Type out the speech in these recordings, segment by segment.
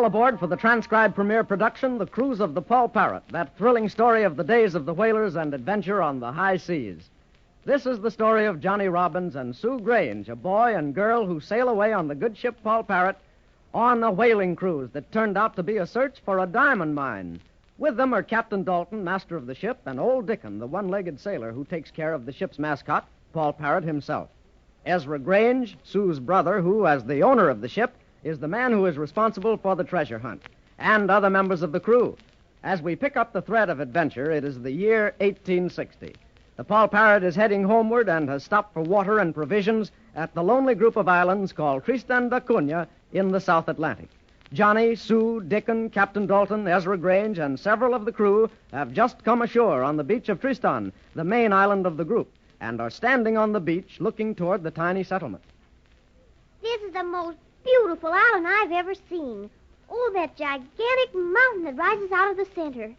aboard for the transcribed premiere production, The Cruise of the Poll Parrot, that thrilling story of the days of the whalers and adventure on the high seas. This is the story of Johnny Robbins and Sue Grange, a boy and girl who sail away on the good ship Poll Parrot on a whaling cruise that turned out to be a search for a diamond mine. With them are Captain Dalton, master of the ship, and Old Dickon, the one-legged sailor who takes care of the ship's mascot, Poll Parrot himself. Ezra Grange, Sue's brother, who, as the owner of the ship, is the man who is responsible for the treasure hunt, and other members of the crew. As we pick up the thread of adventure, it is the year 1860. The Poll Parrot is heading homeward and has stopped for water and provisions at the lonely group of islands called Tristan da Cunha in the South Atlantic. Johnny, Sue, Dickon, Captain Dalton, Ezra Grange, and several of the crew have just come ashore on the beach of Tristan, the main island of the group, and are standing on the beach looking toward the tiny settlement. This is the most beautiful island I've ever seen. Oh, that gigantic mountain that rises out of the center.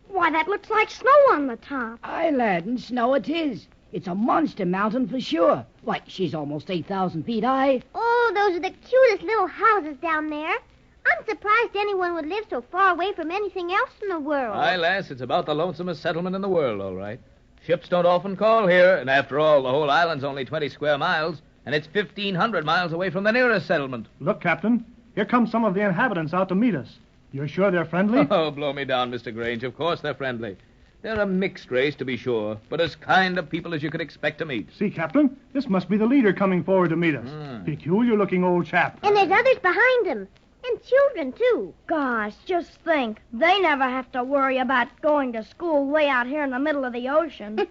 Why, that looks like snow on the top. Aye, lad, and snow it is. It's a monster mountain for sure. Why, she's almost 8,000 feet high. Oh, those are the cutest little houses down there. I'm surprised anyone would live so far away from anything else in the world. Aye, lass, it's about the lonesomest settlement in the world, all right. Ships don't often call here, and after all, the whole island's only 20 square miles, and it's 1,500 miles away from the nearest settlement. Look, Captain, here come some of the inhabitants out to meet us. You're sure they're friendly? Oh, blow me down, Mr. Grange. Of course they're friendly. They're a mixed race, to be sure, but as kind of people as you could expect to meet. See, Captain, this must be the leader coming forward to meet us. Peculiar-looking old chap. And there's others behind him. And children, too. Gosh, just think. They never have to worry about going to school way out here in the middle of the ocean.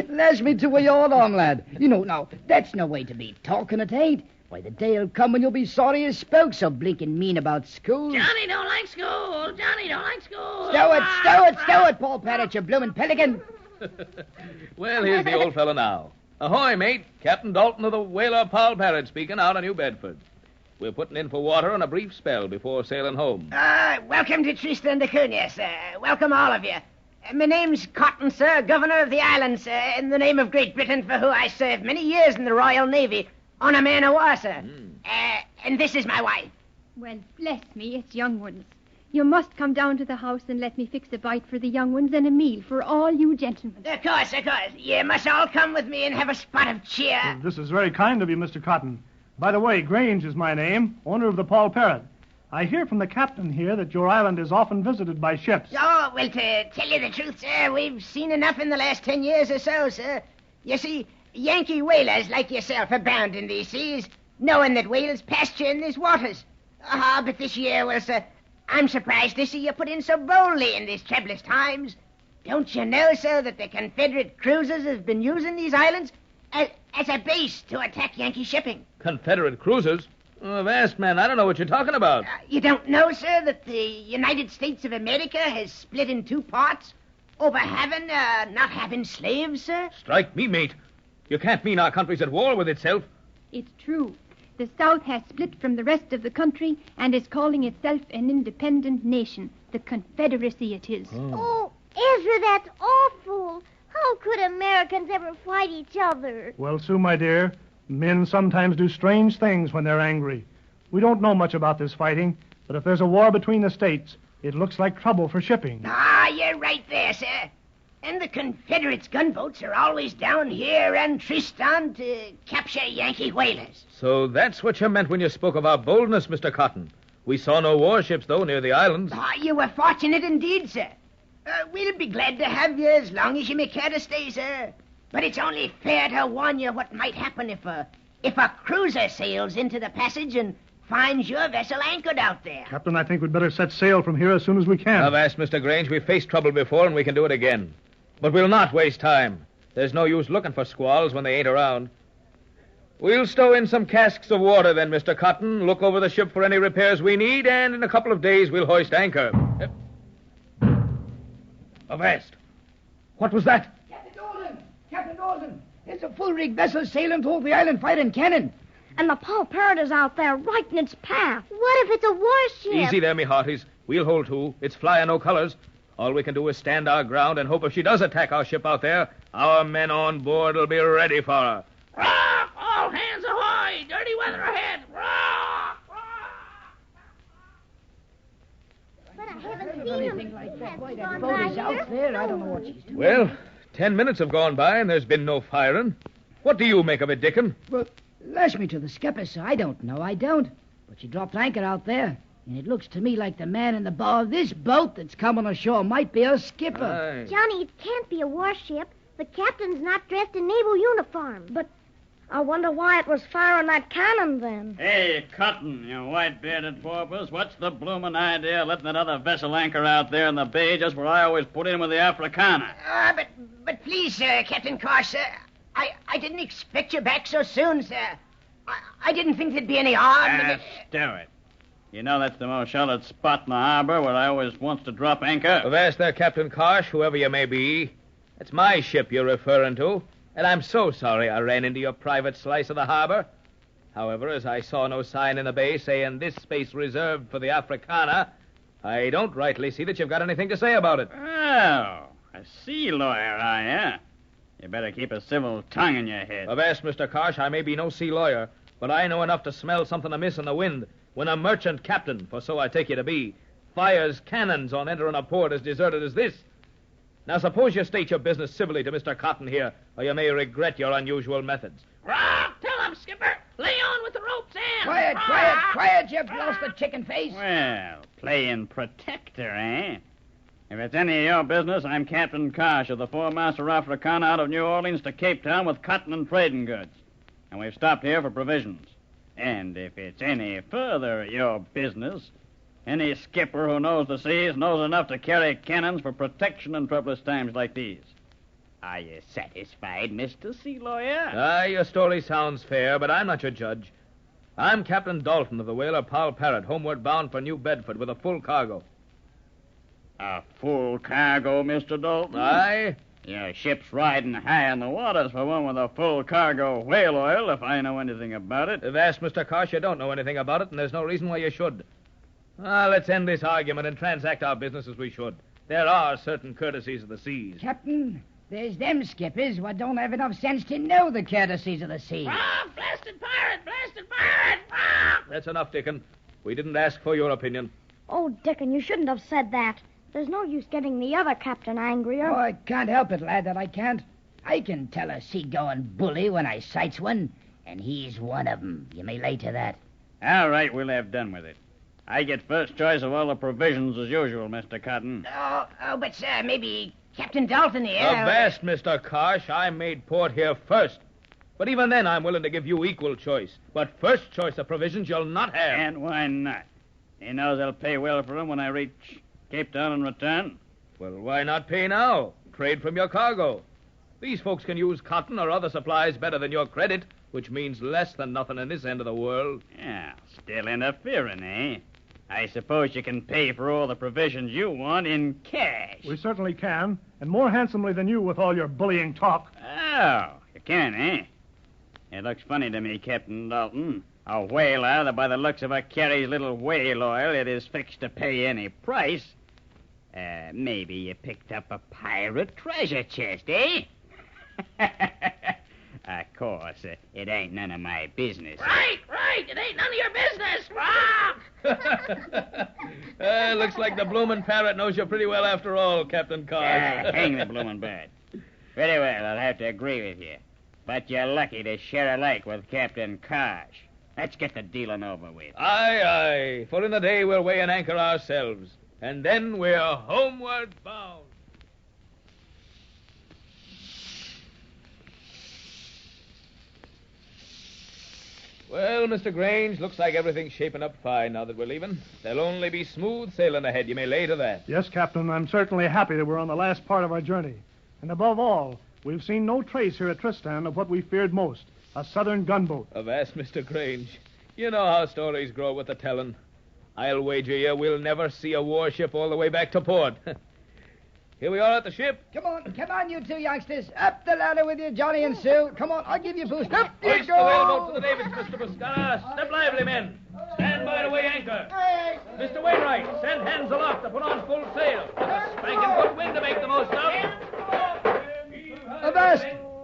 Lash me to where you're on, lad. You know, now, that's no way to be talking, it ain't. Why, the day'll come when you'll be sorry you spoke so blinking mean about school. Johnny don't like school. Johnny don't like school. Stow it, Poll Parrot, you bloomin' pelican. Well, here's the old fellow now. Ahoy, mate. Captain Dalton of the whaler Poll Parrot speaking out of New Bedford. We're putting in for water on a brief spell before sailing home. Welcome to Tristan da Cunha, sir. Welcome, all of you. My name's Cotton, sir, governor of the island, sir, in the name of Great Britain, for who I served many years in the Royal Navy on a man-o'-war, sir. And this is my wife. Well, bless me, it's young ones. You must come down to the house and let me fix a bite for the young ones and a meal for all you gentlemen. Of course. You must all come with me and have a spot of cheer. Well, this is very kind of you, Mr. Cotton. By the way, Grange is my name, owner of the Poll Parrot. I hear from the captain here that your island is often visited by ships. Oh, well, to tell you the truth, sir, we've seen enough in the last 10 years or so, sir. You see, Yankee whalers like yourself are bound in these seas, knowing that whales pasture in these waters. But this year, well, sir, I'm surprised to see you put in so boldly in these troublous times. Don't you know, sir, that the Confederate cruisers have been using these islands as a base to attack Yankee shipping? Confederate cruisers? Vast man, I don't know what you're talking about. You don't know, sir, that the United States of America has split in two parts over not having slaves, sir? Strike me, mate. You can't mean our country's at war with itself. It's true. The South has split from the rest of the country and is calling itself an independent nation. The Confederacy it is. Oh, Ezra, that's awful. How could Americans ever fight each other? Well, Sue, my dear, men sometimes do strange things when they're angry. We don't know much about this fighting, but if there's a war between the states, it looks like trouble for shipping. You're right there, sir. And the Confederates' gunboats are always down here and Tristan to capture Yankee whalers. So that's what you meant when you spoke of our boldness, Mr. Cotton. We saw no warships, though, near the islands. You were fortunate indeed, sir. We'll be glad to have you as long as you may care to stay, sir. But it's only fair to warn you what might happen if a cruiser sails into the passage and finds your vessel anchored out there. Captain, I think we'd better set sail from here as soon as we can. I've asked Mr. Grange. We've faced trouble before, and we can do it again. But we'll not waste time. There's no use looking for squalls when they ain't around. We'll stow in some casks of water then, Mr. Cotton, look over the ship for any repairs we need, and in a couple of days we'll hoist anchor. Avast! What was that? Captain Dalton! It's a full-rigged vessel sailing toward the island fighting cannon. And the Poll Parrot is out there right in its path. What if it's a warship? Easy there, me hearties. We'll hold to. It's flying no colors. All we can do is stand our ground and hope if she does attack our ship out there, our men on board will be ready for her. Rock! All hands ahoy! Dirty weather ahead! Rock! Rock! of anything like that. Why, that boat is out there. I don't know what she's doing. Well, 10 minutes have gone by and there's been no firing. What do you make of it, Dickon? Well, lash me to the skipper, sir. I don't know. I don't. But she dropped anchor out there. And it looks to me like the man in the bow of this boat that's coming ashore might be a skipper. Aye. Johnny, it can't be a warship. The captain's not dressed in naval uniform. But I wonder why it was firing that cannon then. Hey, Cotton, you white-bearded porpoise, what's the bloomin' idea of letting that other vessel anchor out there in the bay just where I always put in with the Africana? But please, sir, Captain Carr, sir, I didn't expect you back so soon, sir. I didn't think there'd be any harm. Stow it. You know that's the most sheltered spot in the harbor where I always wants to drop anchor. Avast there, Captain Karsh, whoever you may be. It's my ship you're referring to, and I'm so sorry I ran into your private slice of the harbor. However, as I saw no sign in the bay saying this space reserved for the Africana, I don't rightly see that you've got anything to say about it. Oh, a sea lawyer, are you? You better keep a civil tongue in your head. Avast, Mr. Karsh, I may be no sea lawyer, but I know enough to smell something amiss in the wind when a merchant captain, for so I take you to be, fires cannons on entering a port as deserted as this. Now, suppose you state your business civilly to Mr. Cotton here, or you may regret your unusual methods. Rob, tell him, Skipper. Lay on with the ropes in. Quiet, you lost the chicken face. Well, playing protector, eh? If it's any of your business, I'm Captain Karsh of the Four-Master Africana out of New Orleans to Cape Town with cotton and trading goods. And we've stopped here for provisions. And if it's any further your business, any skipper who knows the seas knows enough to carry cannons for protection in troublous times like these. Are you satisfied, Mr. Sea Lawyer? Aye, your story sounds fair, but I'm not your judge. I'm Captain Dalton of the whaler Poll Parrot, homeward bound for New Bedford with a full cargo. A full cargo, Mr. Dalton? Aye? Your ship's riding high in the waters for one with a full cargo of whale oil, if I know anything about it. Avast, Mr. Karsh, you don't know anything about it, and there's no reason why you should. Let's end this argument and transact our business as we should. There are certain courtesies of the seas. Captain, there's them skippers what don't have enough sense to know the courtesies of the sea. Rob, blasted pirate, Rob. That's enough, Dickon. We didn't ask for your opinion. Oh, Dickon, you shouldn't have said that. There's no use getting the other captain angrier. Oh, I can't help it, lad, that I can't. I can tell a seagoing bully when I sights one, and he's one of 'em. You may lay to that. All right, we'll have done with it. I get first choice of all the provisions as usual, Mr. Cotton. But, sir, maybe Captain Dalton here... Avast, Mr. Karsh, I made port here first. But even then, I'm willing to give you equal choice. But first choice of provisions you'll not have. And why not? He knows I'll pay well for him when I reach Cape Town and return. Well, why not pay now? Trade from your cargo. These folks can use cotton or other supplies better than your credit, which means less than nothing in this end of the world. Yeah, still interfering, eh? I suppose you can pay for all the provisions you want in cash. We certainly can, and more handsomely than you with all your bullying talk. Oh, you can, eh? It looks funny to me, Captain Dalton. A whaler that by the looks of it carries little whale oil it is fixed to pay any price. Maybe you picked up a pirate treasure chest, eh? Of course, it ain't none of my business. Right. It ain't none of your business, Rob. Looks like the bloomin' parrot knows you pretty well after all, Captain Karsh. Hang the bloomin' bird. Very well, I'll have to agree with you. But you're lucky to share a lake with Captain Karsh. Let's get the dealing over with. Aye. For in the day we'll weigh an anchor ourselves. And then we're homeward bound. Well, Mr. Grange, looks like everything's shaping up fine now that we're leaving. There'll only be smooth sailing ahead, you may lay to that. Yes, Captain, I'm certainly happy that we're on the last part of our journey. And above all, we've seen no trace here at Tristan of what we feared most, a southern gunboat. Avast, Mr. Grange. You know how stories grow with the telling. I'll wager you we'll never see a warship all the way back to port. Here we are at the ship. Come on, you two youngsters. Up the ladder with you, Johnny and Sue. Come on, I'll give you a boost. Up you Hoist go. the whaleboat for the davits, Mr. Buscara. Step lively, men. Stand by to weigh anchor. Mr. Wainwright, send hands aloft to put on full sail. With a spanking good wind to make the most of.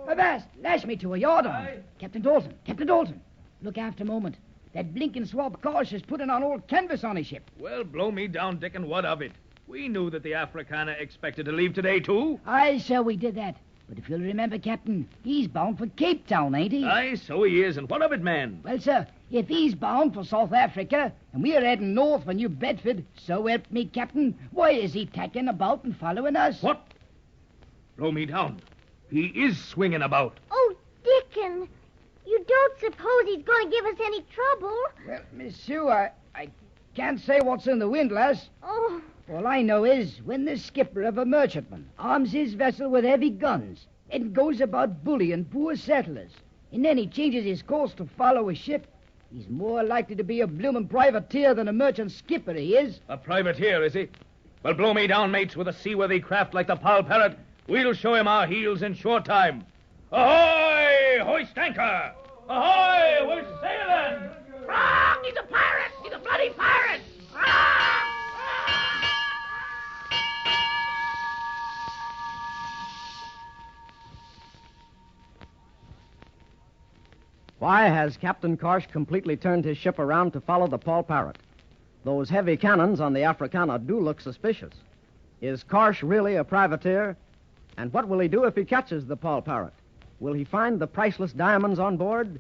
Avast, lash me to a yard arm. Captain Dalton, look after a moment. That blinking swab Karsh is putting on old canvas on his ship. Well, blow me down, Dickon, what of it? We knew that the Afrikaner expected to leave today, too. Aye, sir, we did that. But if you'll remember, Captain, he's bound for Cape Town, ain't he? Aye, so he is. And what of it, man? Well, sir, if he's bound for South Africa, and we're heading north for New Bedford, so help me, Captain, why is he tacking about and following us? What? Blow me down. He is swinging about. Oh, Dickon, you don't suppose he's going to give us any trouble? Well, Miss Sue, I can't say what's in the wind, lass. Oh, All I know is when the skipper of a merchantman arms his vessel with heavy guns and goes about bullying poor settlers, and then he changes his course to follow a ship, he's more likely to be a bloomin' privateer than a merchant skipper, he is. A privateer, is he? Well, blow me down, mates, with a seaworthy craft like the Poll Parrot. We'll show him our heels in short time. Ahoy! Hoist anchor! Ahoy! We're sailing! Wrong! He's a pirate! He's a bloody pirate! Wrong! Why has Captain Karsh completely turned his ship around to follow the Poll Parrot? Those heavy cannons on the Afrikaner do look suspicious. Is Karsh really a privateer? And what will he do if he catches the Poll Parrot? Will he find the priceless diamonds on board?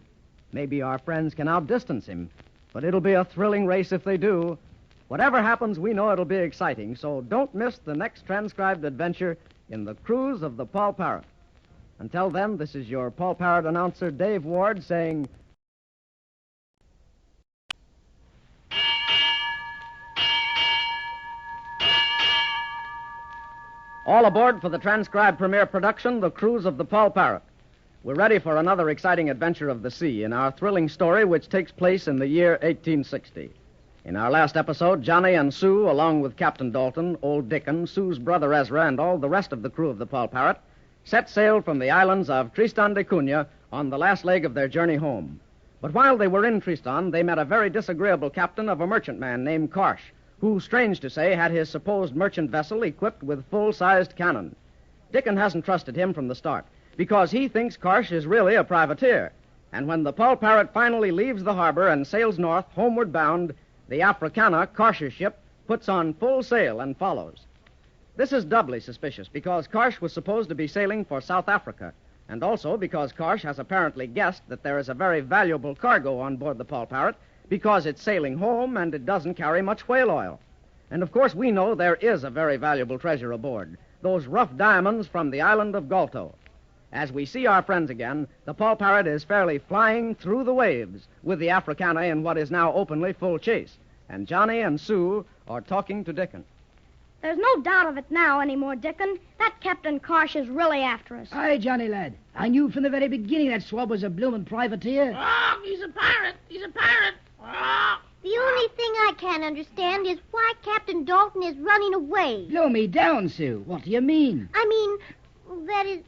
Maybe our friends can outdistance him, but it'll be a thrilling race if they do. Whatever happens, we know it'll be exciting, so don't miss the next transcribed adventure in the cruise of the Poll Parrot. Until then, this is your Poll Parrot announcer, Dave Ward, saying... All aboard for the transcribed premiere production, The Cruise of the Poll Parrot. We're ready for another exciting adventure of the sea in our thrilling story, which takes place in the year 1860. In our last episode, Johnny and Sue, along with Captain Dalton, old Dickon, Sue's brother Ezra, and all the rest of the crew of the Poll Parrot, set sail from the islands of Tristan da Cunha on the last leg of their journey home. But while they were in Tristan, they met a very disagreeable captain of a merchantman named Karsh, who, strange to say, had his supposed merchant vessel equipped with full-sized cannon. Dickon hasn't trusted him from the start, because he thinks Karsh is really a privateer. And when the Poll Parrot finally leaves the harbor and sails north, homeward bound, the Afrikaner, Karsh's ship, puts on full sail and follows. This is doubly suspicious because Karsh was supposed to be sailing for South Africa, and also because Karsh has apparently guessed that there is a very valuable cargo on board the Poll Parrot because it's sailing home and it doesn't carry much whale oil. And of course we know there is a very valuable treasure aboard, those rough diamonds from the island of Galto. As we see our friends again, the Poll Parrot is fairly flying through the waves with the Afrikaner in what is now openly full chase, and Johnny and Sue are talking to Dickon. There's no doubt of it now anymore, Dickon. That Captain Karsh is really after us. Aye, Johnny, lad. I knew from the very beginning that swab was a bloomin' privateer. Wrong! He's a pirate! He's a pirate! Wrong! the only thing I can't understand is why Captain Dalton is running away. Blow me down, Sue. What do you mean? I mean, that is,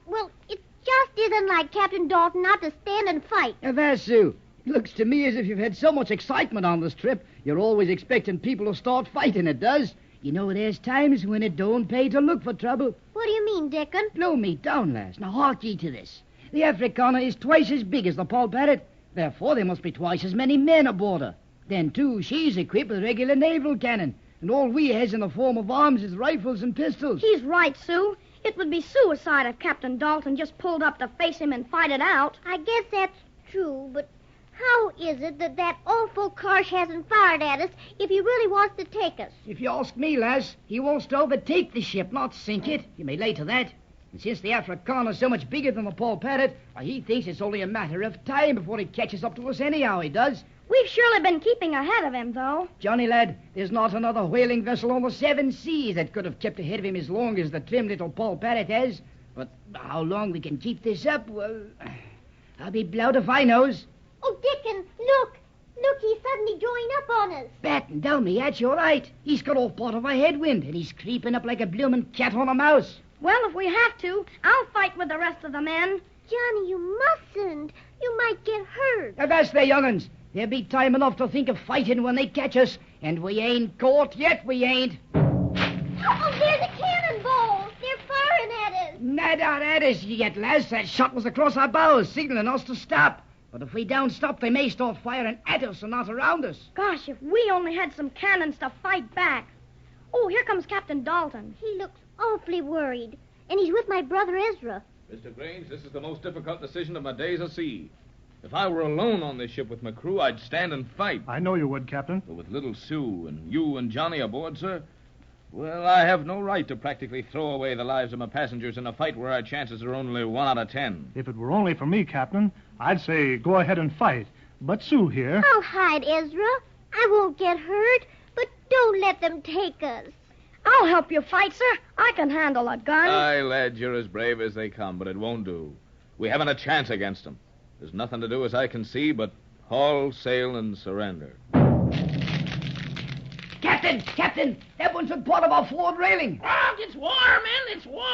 well, it just isn't like Captain Dalton not to stand and fight. There, Sue. It looks to me as if you've had so much excitement on this trip, you're always expecting people to start fighting, it does. You know, there's times when it don't pay to look for trouble. What do you mean, Dickon? Blow me down, lass. Now, hark ye to this. The Afrikaner is twice as big as the Poll Parrot. Therefore, there must be twice as many men aboard her. Then, too, she's equipped with regular naval cannon, and all we has in the form of arms is rifles and pistols. He's right, Sue. It would be suicide if Captain Dalton just pulled up to face him and fight it out. I guess that's true, but how is it that awful Karsh hasn't fired at us if he really wants to take us? If you ask me, lass, he wants to overtake the ship, not sink it. You may lay to that. And since the Afrikaner's so much bigger than the Poll Parrot, he thinks it's only a matter of time before he catches up to us anyhow, he does. We've surely been keeping ahead of him, though. Johnny, lad, there's not another whaling vessel on the 7 seas that could have kept ahead of him as long as the trim little Poll Parrot has. But how long we can keep this up, well, I'll be blowed if I knows. Oh, Dickon, look! Look, he's suddenly drawing up on us. Batten down me hatch, you're right. He's got off part of a headwind, and he's creeping up like a bloomin' cat on a mouse. Well, if we have to, I'll fight with the rest of the men. Johnny, you mustn't. You might get hurt. Avast there, young'uns. There'll be time enough to think of fighting when they catch us, and we ain't caught yet, we ain't. Oh, there's a cannonball. They're firing at us. Not out at us yet, lass. That shot was across our bows, signaling us to stop. But if we don't stop, they may start firing at us and not around us. Gosh, if we only had some cannons to fight back. Oh, here comes Captain Dalton. He looks awfully worried. And he's with my brother Ezra. Mr. Grange, this is the most difficult decision of my days at sea. If I were alone on this ship with my crew, I'd stand and fight. I know you would, Captain. But with little Sue and you and Johnny aboard, sir, well, I have no right to practically throw away the lives of my passengers in a fight where our chances are only 1 out of 10. If it were only for me, Captain, I'd say go ahead and fight. But Sue here... I'll hide, Ezra. I won't get hurt, but don't let them take us. I'll help you fight, sir. I can handle a gun. Aye, lad, you're as brave as they come, but it won't do. We haven't a chance against them. There's nothing to do as I can see but haul, sail, and surrender. Captain, that one's at part of our forward railing. Frog, it's war, men, it's war.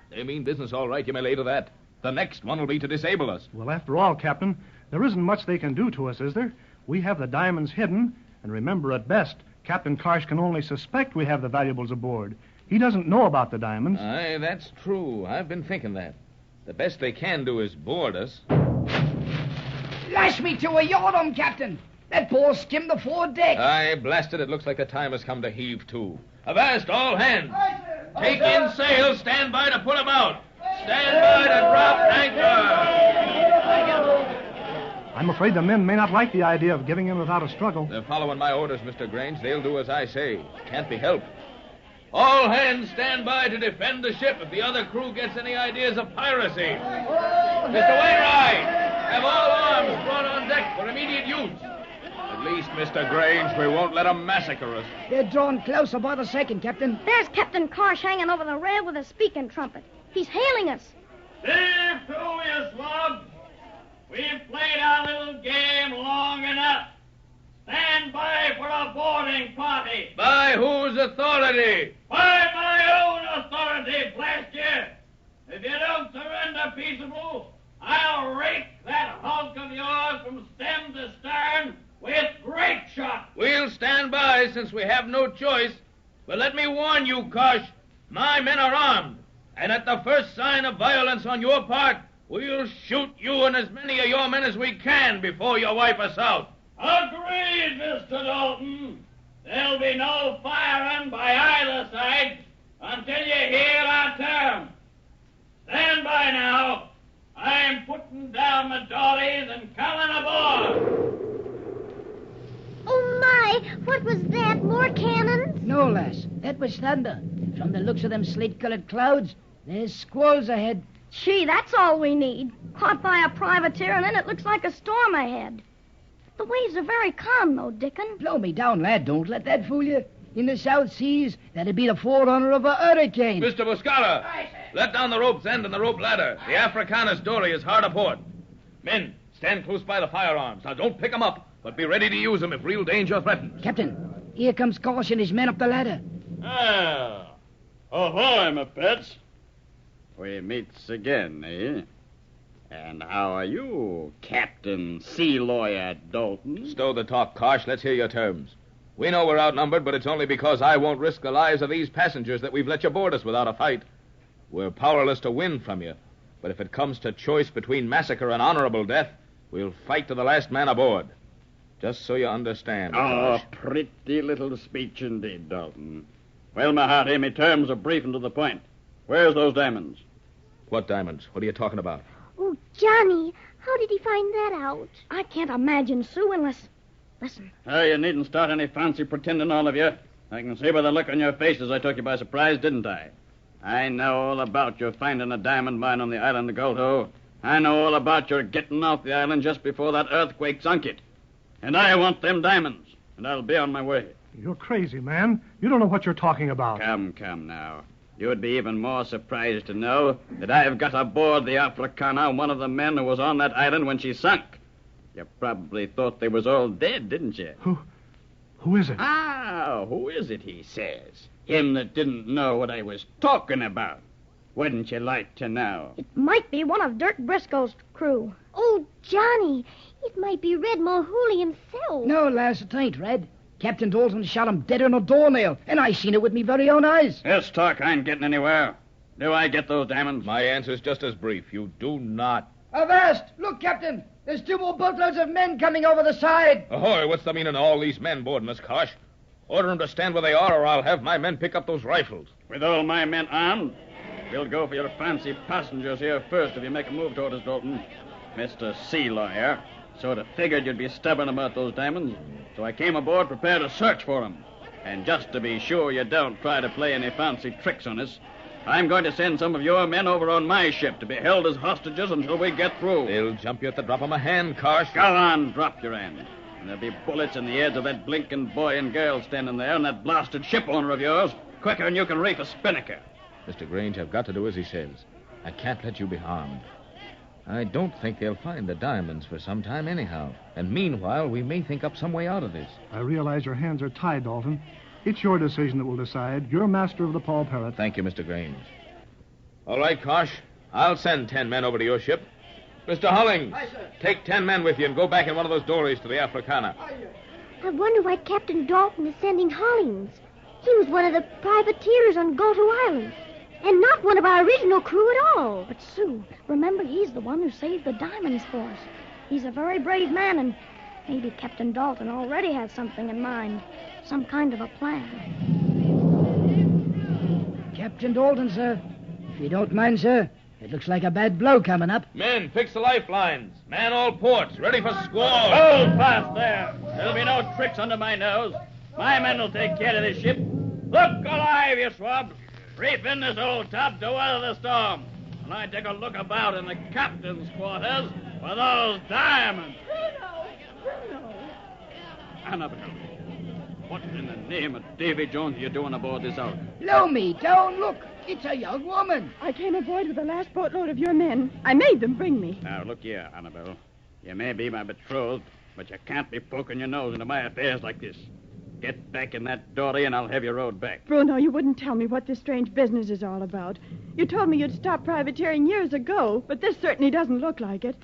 They mean business all right, you may lay to that. The next one will be to disable us. Well, after all, Captain, there isn't much they can do to us, is there? We have the diamonds hidden, and remember, at best, Captain Karsh can only suspect we have the valuables aboard. He doesn't know about the diamonds. Aye, that's true. I've been thinking that. The best they can do is board us. Lash me to a yard-arm, Captain. That ball skimmed the forward deck. Aye, blasted, it looks like the time has come to heave to. Avast, all hands. Take in sail, stand by to put 'em out. Stand by to drop anchor. I'm afraid the men may not like the idea of giving in without a struggle. They're following my orders, Mr. Grange. They'll do as I say. Can't be helped. All hands stand by to defend the ship if the other crew gets any ideas of piracy. Mr. Wainwright, have all arms brought on deck for immediate use. At least, Mr. Grange, we won't let 'em massacre us. They're drawn close about a second, Captain. There's Captain Karsh hanging over the rail with a speaking trumpet. He's hailing us. Steer to, you slugs. We've played our little game long enough. Stand by for a boarding party. By whose authority? By my own authority, blast you. If you don't surrender peaceable, I'll rake that hulk of yours from stem to stern with grape shot. We'll stand by since we have no choice. But let me warn you, Kosh, my men are armed. And at the first sign of violence on your part, we'll shoot you and as many of your men as we can before you wipe us out. Agreed, Mr. Dalton. There'll be no firing by either side until you hear our terms. Stand by now. I'm putting down the doilies and coming aboard. Oh, my! What was that? More cannons? No, lass. That was thunder. From the looks of them slate-colored clouds, there's squalls ahead. Gee, that's all we need. Caught by a privateer, and then it looks like a storm ahead. The waves are very calm, though, Dickon. Blow me down, lad. Don't let that fool you. In the South Seas, that'd be the forerunner of a hurricane. Mr. Buscala, let down the rope's end and the rope ladder. The Africana's dory is hard aport. Men, stand close by the firearms. Now, don't pick 'em up, but be ready to use 'em if real danger threatens. Captain, here comes Karsh and his men up the ladder. Ah, ahoy, my pets. We meets again, eh? And how are you, Captain Sea Lawyer Dalton? Stow the talk, Kosh. Let's hear your terms. We know we're outnumbered, but it's only because I won't risk the lives of these passengers that we've let you board us without a fight. We're powerless to win from you, but if it comes to choice between massacre and honorable death, we'll fight to the last man aboard. Just so you understand. Oh, Kosh. pretty little speech indeed, Dalton. Well, my hearty, me terms are brief and to the point. Where's those diamonds? What diamonds? What are you talking about? Oh, Johnny, how did he find that out? I can't imagine Sue unless... Listen. Oh, you needn't start any fancy pretending, all of you. I can see by the look on your faces I took you by surprise, didn't I? I know all about your finding a diamond mine on the island of Goldo. I know all about your getting off the island just before that earthquake sunk it. And I want them diamonds, and I'll be on my way. You're crazy, man. You don't know what you're talking about. Come now. You'd be even more surprised to know that I've got aboard the Africana one of the men who was on that island when she sunk. You probably thought they was all dead, didn't you? Who is it? Ah, who is it, he says? Him that didn't know what I was talking about. Wouldn't you like to know? It might be one of Dirk Briscoe's crew. Oh, Johnny, it might be Red Mulhooley himself. No, lass, it ain't Red. Captain Dalton shot him dead on a doornail, and I seen it with me very own eyes. This talk ain't getting anywhere. Do I get those diamonds? My answer's just as brief. You do not. Avast! Look, Captain! There's 2 more boatloads of men coming over the side. Ahoy, what's the meaning of all these men boarding us, Kosh? Order them to stand where they are, or I'll have my men pick up those rifles. With all my men armed, we'll go for your fancy passengers here first if you make a move toward us, Dalton. Mr. Sea Lawyer sort of figured you'd be stubborn about those diamonds, so I came aboard prepared to search for them. And just to be sure you don't try to play any fancy tricks on us, I'm going to send some of your men over on my ship to be held as hostages until we get through. They'll jump you at the drop of my hand, Karsh. Go on, drop your hand. And there'll be bullets in the heads of that blinking boy and girl standing there and that blasted ship owner of yours quicker than you can reef a spinnaker. Mr. Grange, I've got to do as he says. I can't let you be harmed. I don't think they'll find the diamonds for some time anyhow. And meanwhile, we may think up some way out of this. I realize your hands are tied, Dalton. It's your decision that will decide. You're master of the Poll Parrot. Thank you, Mr. Grange. All right, Karsh. I'll send 10 men over to your ship. Mr. Hollings, Aye, sir. take 10 men with you and go back in one of those dories to the Africana. I wonder why Captain Dalton is sending Hollings. He was one of the privateers on Goto Island, and not one of our original crew at all. But, Sue, remember he's the one who saved the diamonds for us. He's a very brave man, and maybe Captain Dalton already has something in mind. Some kind of a plan. Captain Dalton, sir. If you don't mind, sir, it looks like a bad blow coming up. Men, fix the lifelines. Man all ports, ready for squall. Hold fast there. There'll be no tricks under my nose. My men will take care of this ship. Look alive, you swabs. Reef in this old tub to weather the storm. And I take a look about in the captain's quarters for those diamonds. Bruno! Annabelle, what in the name of Davy Jones are you doing aboard this out? Blow me down, look. It's a young woman. I came aboard with the last boatload of your men. I made them bring me. Now, look here, Annabelle. You may be my betrothed, but you can't be poking your nose into my affairs like this. Get back in that dory and I'll have you rowed back. Bruno, you wouldn't tell me what this strange business is all about. You told me you'd stopped privateering years ago, but this certainly doesn't look like it.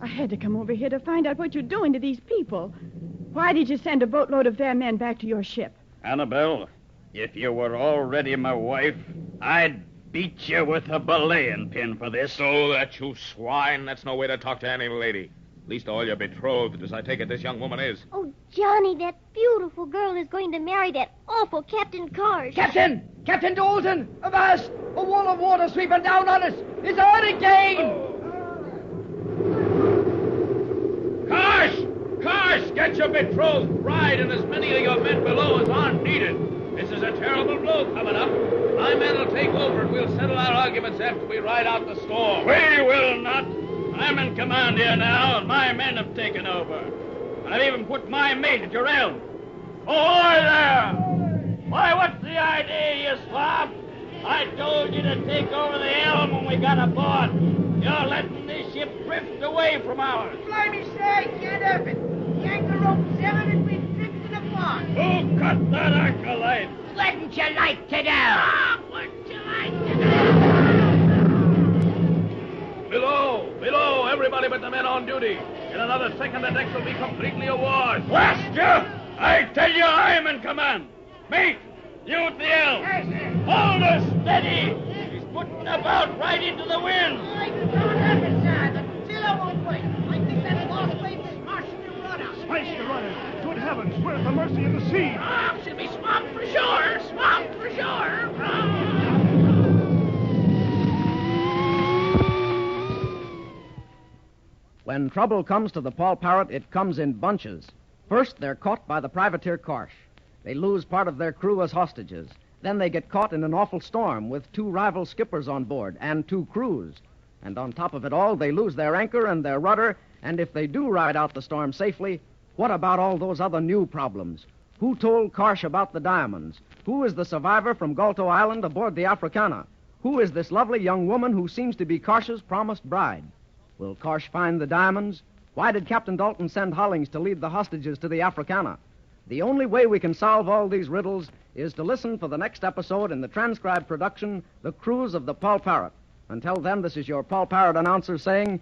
I had to come over here to find out what you're doing to these people. Why did you send a boatload of their men back to your ship? Annabelle, if you were already my wife, I'd beat you with a belaying pin for this. So that, you swine. That's no way to talk to any lady. At least all your betrothed, as I take it this young woman is. Oh, Johnny, that beautiful girl is going to marry that awful Captain Karsh. Captain! Captain Dalton! Avast! A wall of water sweeping down on us! It's a hurricane! Karsh! Karsh! Get your betrothed bride and as many of your men below as aren't needed. This is a terrible blow coming up. My men will take over and we'll settle our arguments after we ride out the storm. We will not. I'm in command here now, and my men have taken over. And I've even put my mate at your helm. Ahoy there! Why, what's the idea, you slob? I told you to take over the helm when we got aboard. You're letting this ship drift away from ours. Blimey, sir, can't help it. The anchor rope's severed and we've drifted apart. Who cut that anchor light? Wouldn't you like to know? Wouldn't you like to Below, everybody but the men on duty. In another second, the decks will be completely awash. Blast you! I tell you I'm in command. Mate, you at the helm. Yes, sir. Hold her steady. She's putting about right into the wind. I can't help it, sir. The tiller won't wait. I think that lost wave smashed the rudder. Smash the rudder. Good heavens, we're at the mercy of the sea. She'll be swamped for sure. Swamped for sure. When trouble comes to the Poll Parrot, it comes in bunches. First, they're caught by the privateer Karsh. They lose part of their crew as hostages. Then they get caught in an awful storm with 2 rival skippers on board and 2 crews. And on top of it all, they lose their anchor and their rudder, and if they do ride out the storm safely, what about all those other new problems? Who told Karsh about the diamonds? Who is the survivor from Goto Island aboard the Africana? Who is this lovely young woman who seems to be Karsh's promised bride? Will Karsh find the diamonds? Why did Captain Dalton send Hollings to lead the hostages to the Africana? The only way we can solve all these riddles is to listen for the next episode in the transcribed production, The Cruise of the Poll Parrot. Until then, this is your Poll Parrot announcer saying,